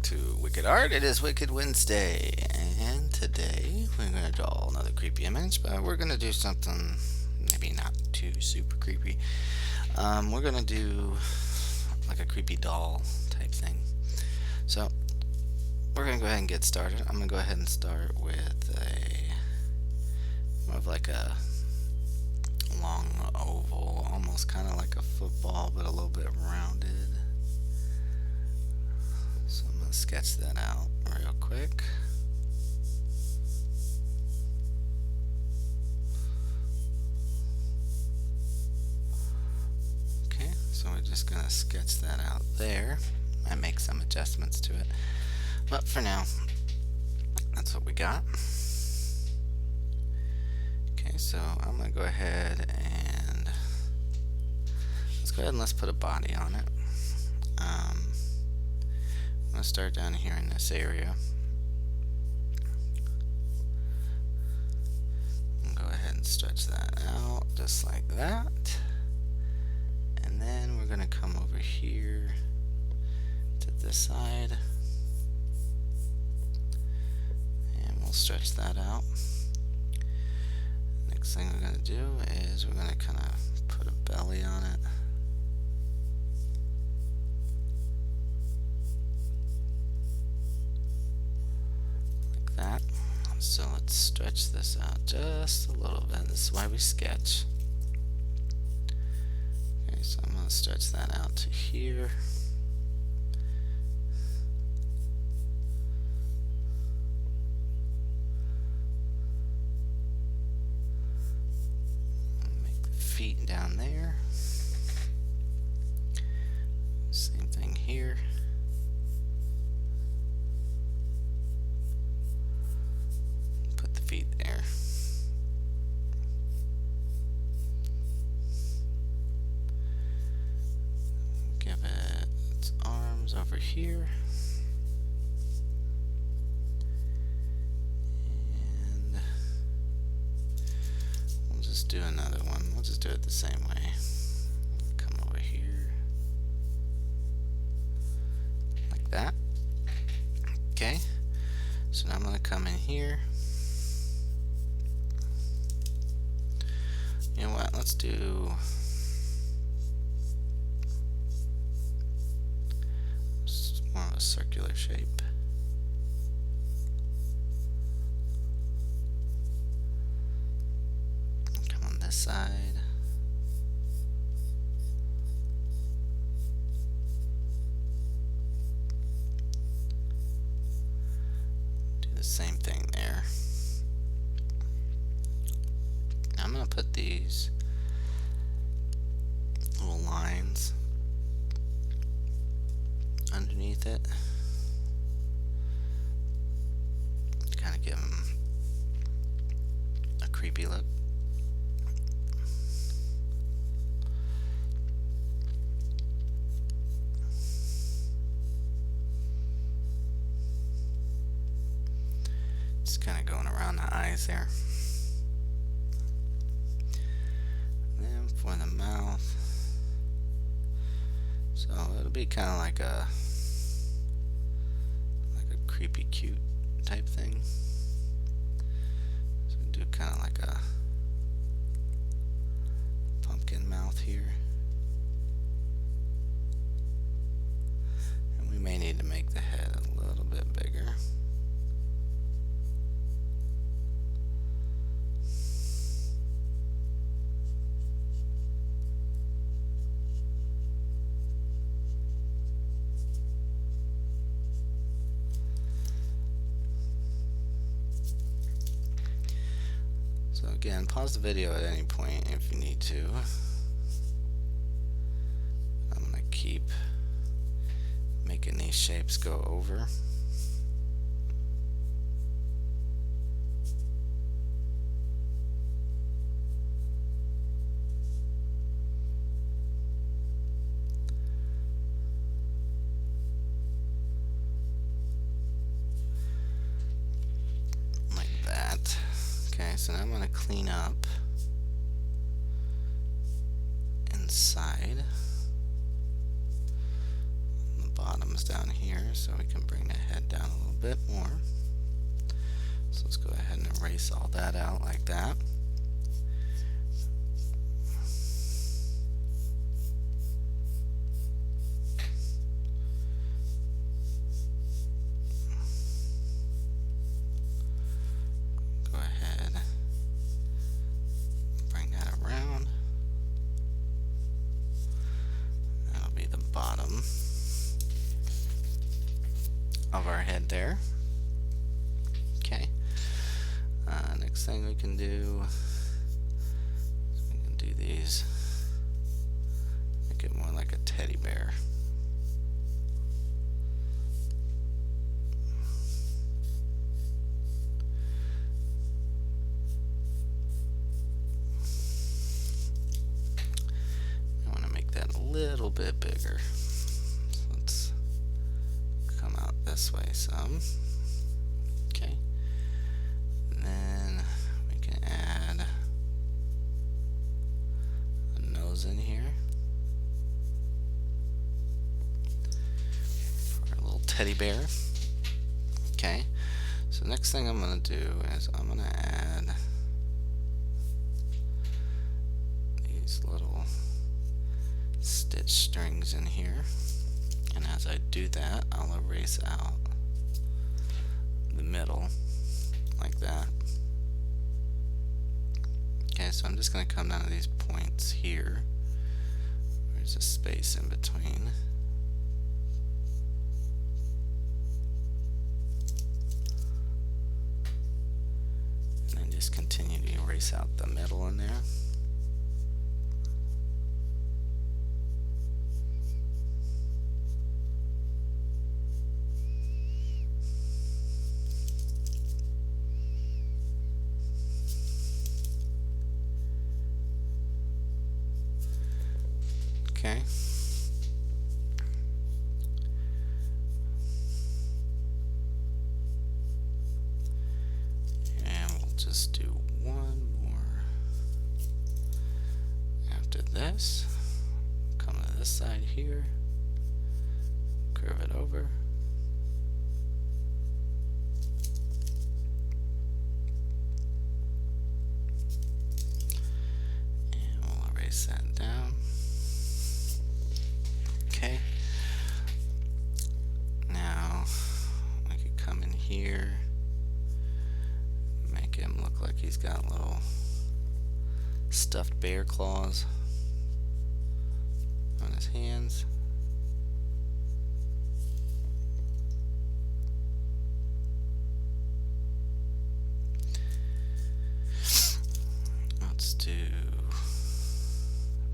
to Wicked Art. It is Wicked Wednesday, and today we're going to draw another creepy image, but we're going to do something maybe not too super creepy. We're going to do like a creepy doll type thing. So we're going to go ahead and get started. I'm going to go ahead and start with more of like a long oval, almost kind of like a football, but a little bit rounded. So I'm going to sketch that out real quick. Okay, so we're just going to sketch that out there and make some adjustments to it. But for now, that's what we got. Okay, so I'm going to go ahead and let's put a body on it. I'm going to start down here in this area. And go ahead and stretch that out just like that. And then we're going to come over here to this side. And we'll stretch that out. Next thing we're going to do is we're going to kind of put a belly on it. That. So let's stretch this out just a little bit. This is why we sketch. Okay, so I'm going to stretch that out to here. Make the feet down there. Same thing here. Feet there. Give it its arms over here. And we'll just do another one. We'll just do it the same way. Come over here. Like that. Okay. So now I'm going to come in here. You know what, let's do more of a circular shape. Come on this side. Do the same thing there. I'm going to put these little lines underneath it. Kind of give them a creepy look. Just kind of going around the eyes there. For the mouth, so it'll be kind of like a creepy cute type thing. So do kind of like a pumpkin mouth here, and we may need to make the head a little bit bigger. So again, pause the video at any point if you need to. I'm going to keep making these shapes go over. Okay, so now I'm going to clean up inside on the bottom comes down here, so we can bring the head down a little bit more. So let's go ahead and erase all that out like that. Go ahead, bring that around. That'll be the bottom of our head there. Okay. Next thing we can do is we can do these, make it more like a teddy bear. I want to make that a little bit bigger. So let's come out this way some. Okay. And then we can add a nose in here for our little teddy bear. Okay. So next thing I'm going to do is I'm going to add these little stitch strings in here. And as I do that, I'll erase out the middle like that. Okay, so I'm just going to come down to these points here. There's a space in between. And then just continue to erase out the middle in there. Okay. And we'll just do one more after this. Come to this side here, curve it over. And we'll erase that down. Okay. Now we could come in here, make him look like he's got little stuffed bear claws on his hands. Let's do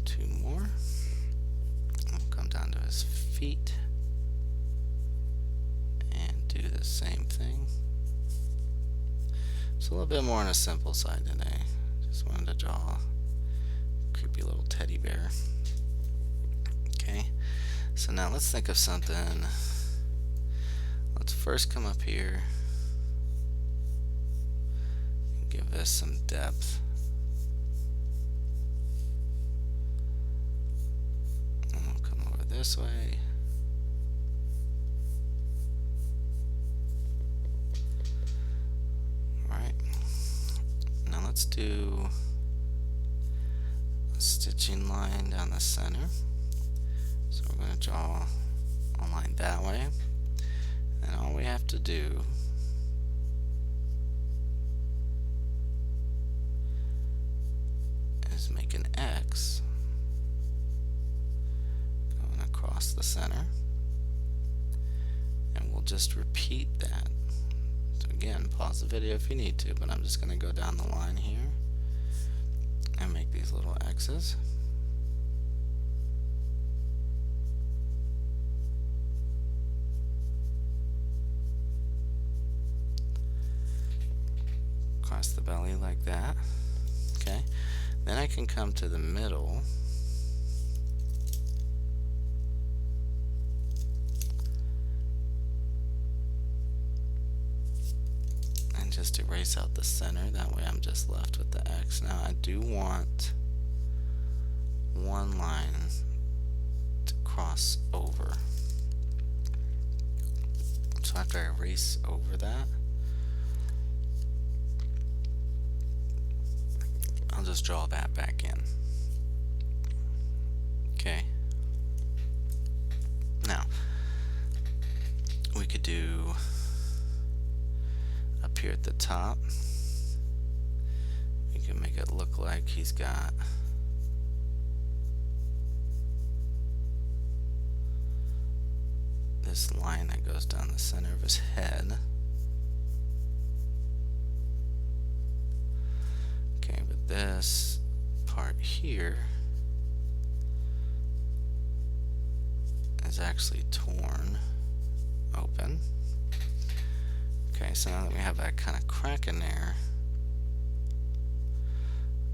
two more. We'll come down to his feet and do the same thing. It's a little bit more on a simple side today. Just wanted to draw a creepy little teddy bear. Okay, so now let's think of something. Let's first come up here and give this some depth. And we'll come over this way. Alright, now let's do a stitching line down the center. So we're going to draw a line that way, and all we have to do is make an X going across the center, and we'll just repeat that. So again, pause the video if you need to, but I'm just going to go down the line here and make these little X's. Across the belly like that. Okay, then I can come to the middle and just erase out the center. That way I'm just left with the X. Now I do want one line to cross over. So after I erase over that, I'll just draw that back in. Okay. Now, we could do up here at the top, we can make it look like he's got this line that goes down the center of his head. Okay, but this part here is actually torn open. Okay, so now that we have that kind of crack in there,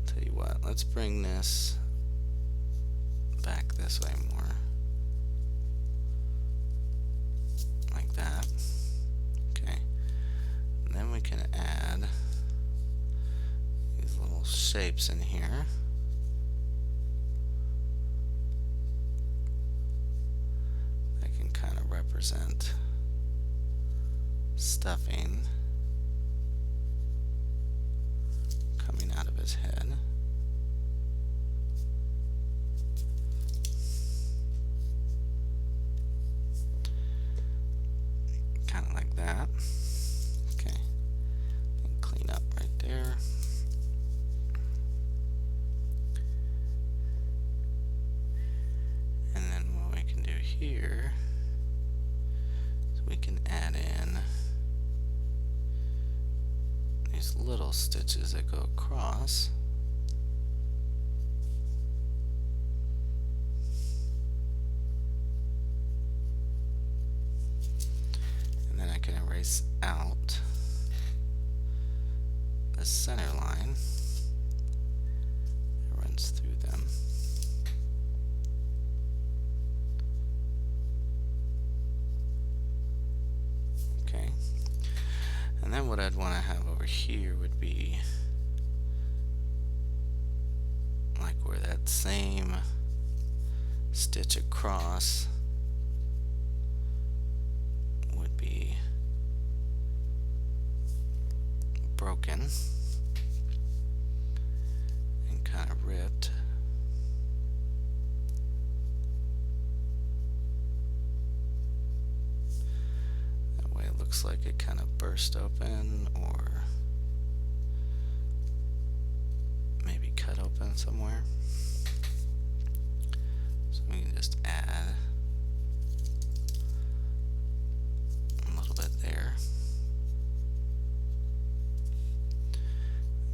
tell you what, let's bring this back this way more. Like that. Okay. And then we can add these little shapes in here. That can kind of represent stuffing coming out of his head. Kind of like that. Okay. And clean up right there. And then what we can do here is we can add in these little stitches that go across. And then I can erase out the center line that runs through them. Okay. And then what I'd want to have over here would be like where that same stitch across would be broken and kind of ripped. That way it looks like it kind of burst open, or maybe cut open somewhere. So we can just add a little bit there.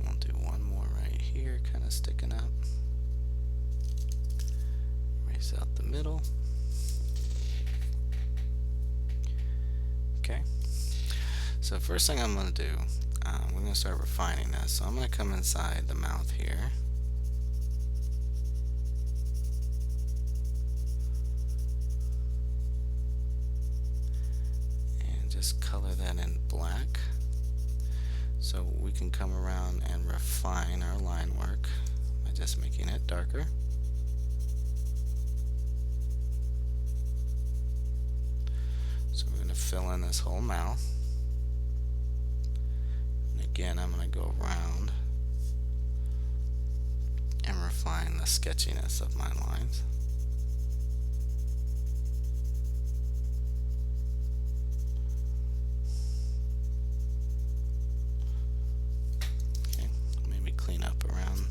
We'll do one more right here, kind of sticking up. Erase out the middle. Okay. So first thing I'm going to do, we're going to start refining this. So I'm going to come inside the mouth here. And just color that in black. So we can come around and refine our line work by just making it darker. So we're going to fill in this whole mouth. And again, I'm going to go around and refine the sketchiness of my lines. Okay, maybe clean up around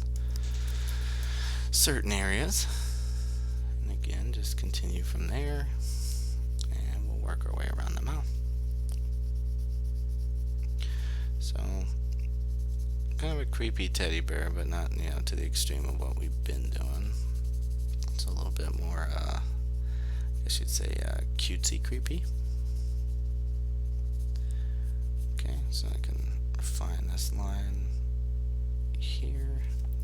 certain areas. And again, just continue from there. And we'll work our way around the mouth. So, kind of a creepy teddy bear, but not, to the extreme of what we've been doing. It's a little bit more, I guess you'd say, cutesy creepy. Okay, so I can refine this line here,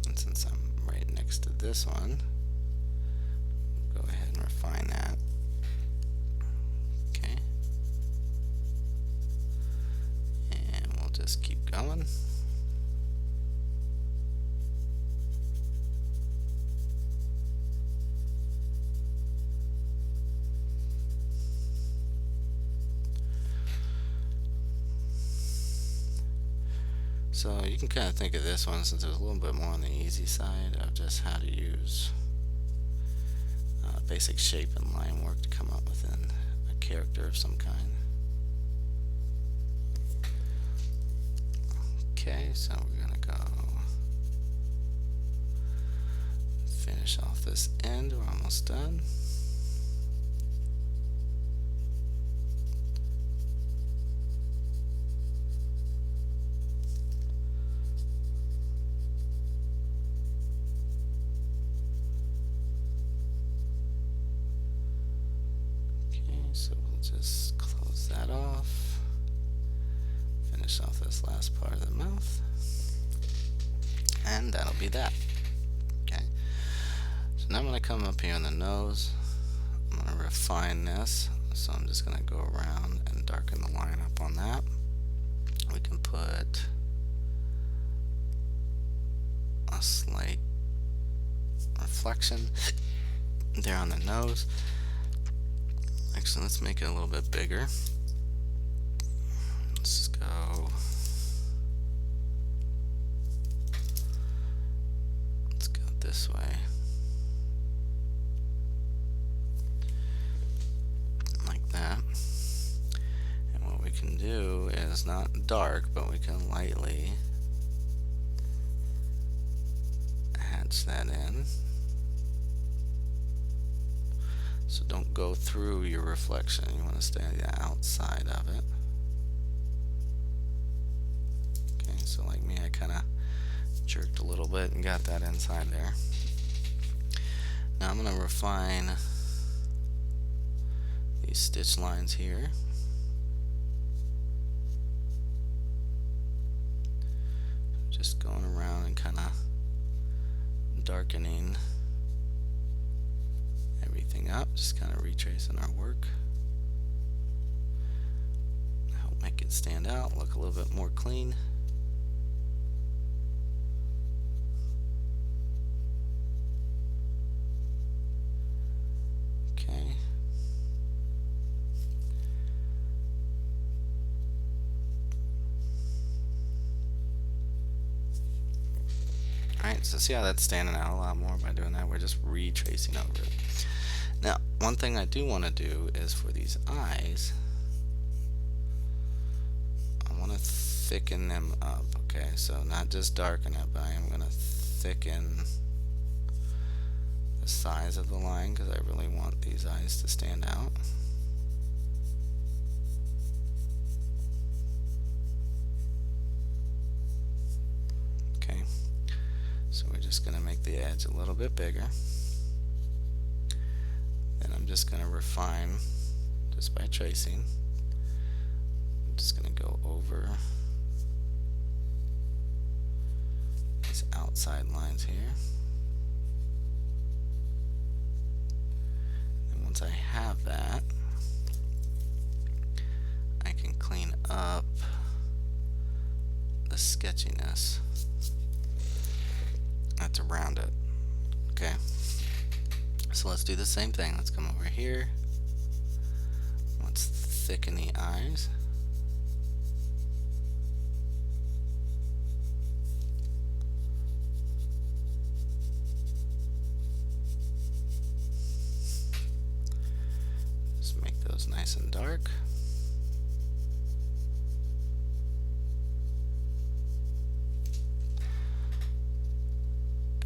and since I'm right next to this one, go ahead and refine that. Okay. And we'll just keep going. So you can kind of think of this one since it's a little bit more on the easy side of just how to use basic shape and line work to come up with a character of some kind. Okay, so we're gonna go finish off this end. We're almost done. So we'll just close that off, finish off this last part of the mouth, and that'll be that. Okay, so now I'm going to come up here on the nose. I'm going to refine this, so I'm just going to go around and darken the line up on that. We can put a slight reflection there on the nose. Actually, let's make it a little bit bigger. Let's go. Let's go this way. Like that. And what we can do is not dark, but we can lightly hatch that in. So don't go through your reflection, you want to stay on the outside of it. Okay, so like me, I kind of jerked a little bit and got that inside there. Now I'm going to refine these stitch lines here. Just going around and kind of darkening everything up, just kind of retracing our work. Help make it stand out, look a little bit more clean. Okay. Alright, so see how that's standing out a lot more by doing that? We're just retracing over it. Now, one thing I do want to do is for these eyes, I want to thicken them up, okay? So not just darken it, but I am going to thicken the size of the line because I really want these eyes to stand out. Okay, so we're just going to make the edge a little bit bigger. Then I'm just going to refine just by tracing. I'm just going to go over these outside lines here. And once I have that, I can clean up the sketchiness that's around it. Okay. So let's do the same thing. Let's come over here. Let's thicken the eyes. Just make those nice and dark.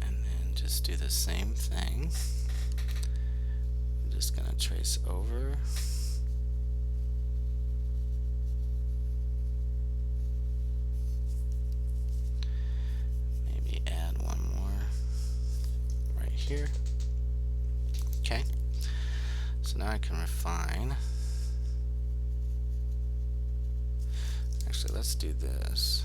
And then just do the same thing. Just going to trace over. Maybe add one more right here. Okay. So now I can refine. Actually, let's do this.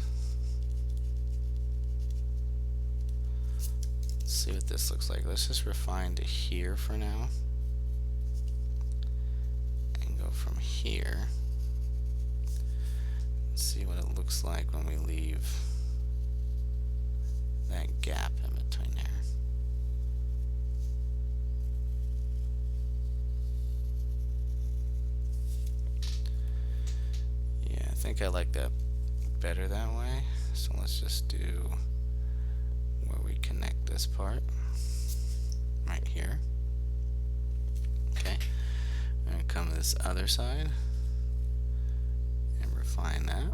Let's see what this looks like. Let's just refine to here for now. From here, let's see what it looks like when we leave that gap in between there. Yeah, I think I like that better that way. So let's just do where we connect this part right here. Okay, I'm going to come to this other side and refine that.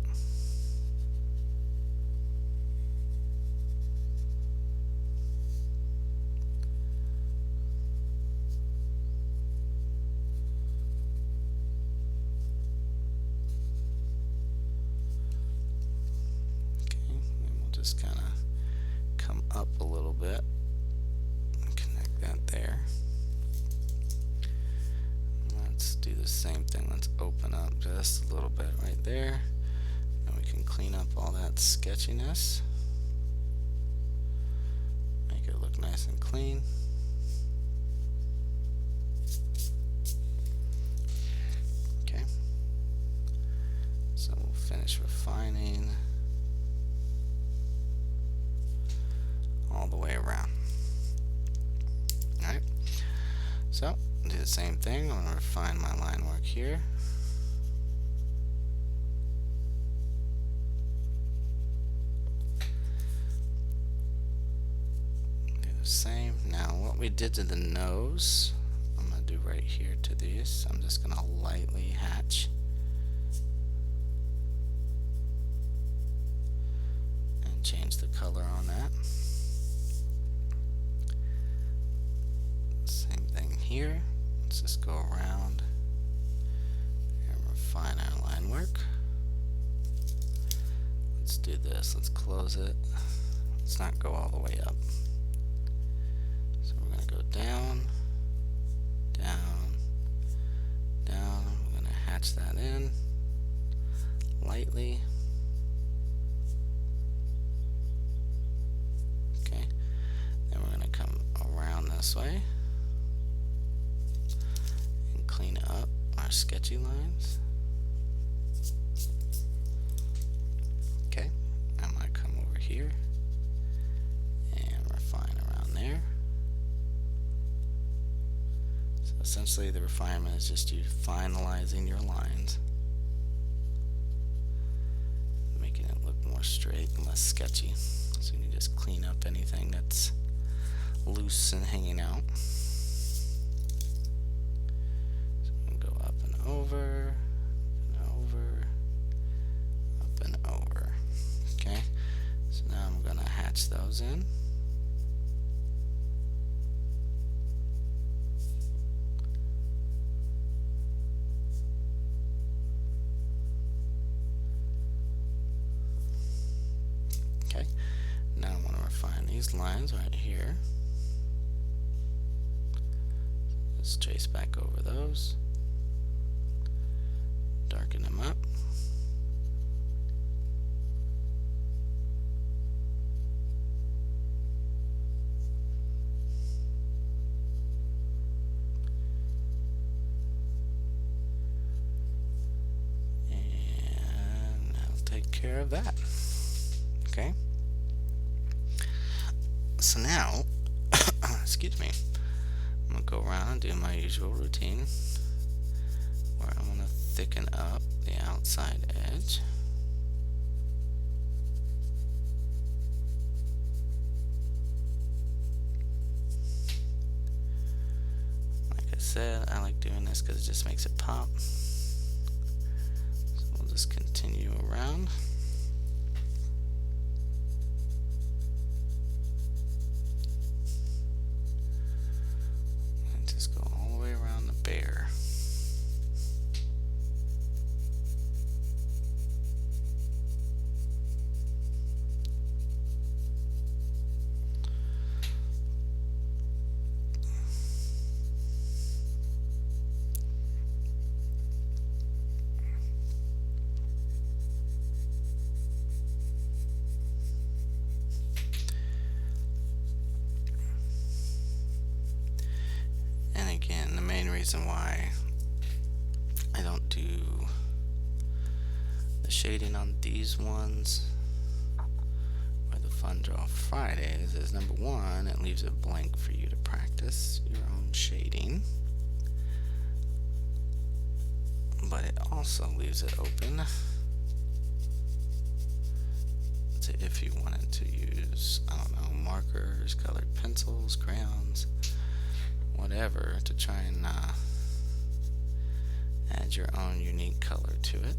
Just kind of come up a little bit and connect that there. Let's do the same thing. Let's open up just a little bit right there, and we can clean up all that sketchiness, make it look nice and clean. Okay, so we'll finish refining all the way around. Alright, so do the same thing. I'm going to refine my line work here. Do the same. Now what we did to the nose, I'm going to do right here to these. I'm just going to lightly hatch and change the color on that. Here, let's just go around and refine our line work. Let's do this. Let's close it. Let's not go all the way up. So we're going to go down, down, down. We're going to hatch that in lightly. Okay. Then we're going to come around this way. Clean up our sketchy lines. Okay, I might come over here and refine around there. So essentially the refinement is just you finalizing your lines, making it look more straight and less sketchy. So you can just clean up anything that's loose and hanging out. Over and over, up and over. Okay, so now I'm going to hatch those in. Okay, now I want to refine these lines right here. Let's trace back over those. Darken them up. And I'll take care of that. Okay. So now, excuse me, I'm going to go around and do my usual routine where I'm going to thicken up the outside edge. Like I said, I like doing this because it just makes it pop. So we'll just continue around. And just go all the way around the bear. Reason why I don't do the shading on these ones or the Fun Draw Fridays is, number one, it leaves it blank for you to practice your own shading, but it also leaves it open out if you wanted to use, I don't know, markers, colored pencils, crayons, whatever, to try and add your own unique color to it.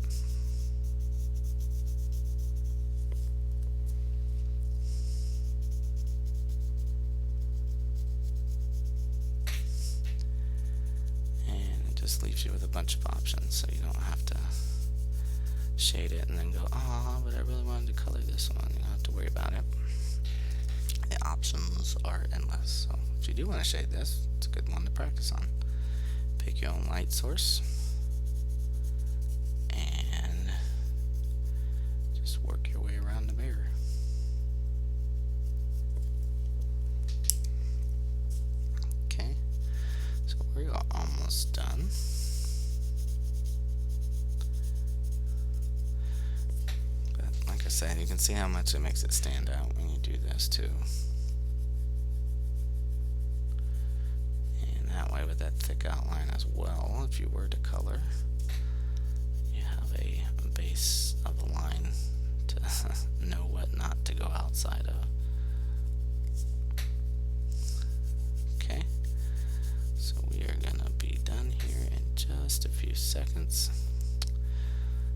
Just leaves you with a bunch of options, so you don't have to shade it and then go, oh, but I really wanted to color this one. You don't have to worry about it. The options are endless. So if you do want to shade this, it's a good one to practice on. Pick your own light source and just work your way around the mirror. Okay, so we're almost done. Like I said, you can see how much it makes it stand out when you do this too. And that way, with that thick outline as well, if you were to color, you have a base of a line to know what not to go outside of. Okay, so we are gonna be done here in just a few seconds.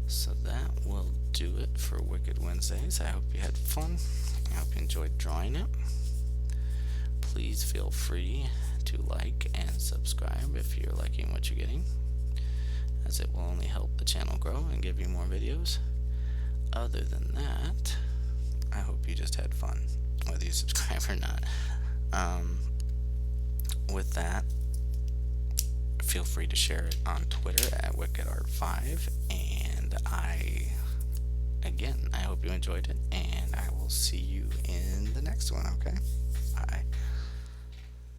So that will do it for Wicked Wednesdays. I hope you had fun. I hope you enjoyed drawing it. Please feel free to like and subscribe if you're liking what you're getting, as it will only help the channel grow and give you more videos. Other than that, I hope you just had fun, whether you subscribe or not. With that, feel free to share it on Twitter at WickedArt5, and I hope you enjoyed it, and I will see you in the next one, okay? Bye.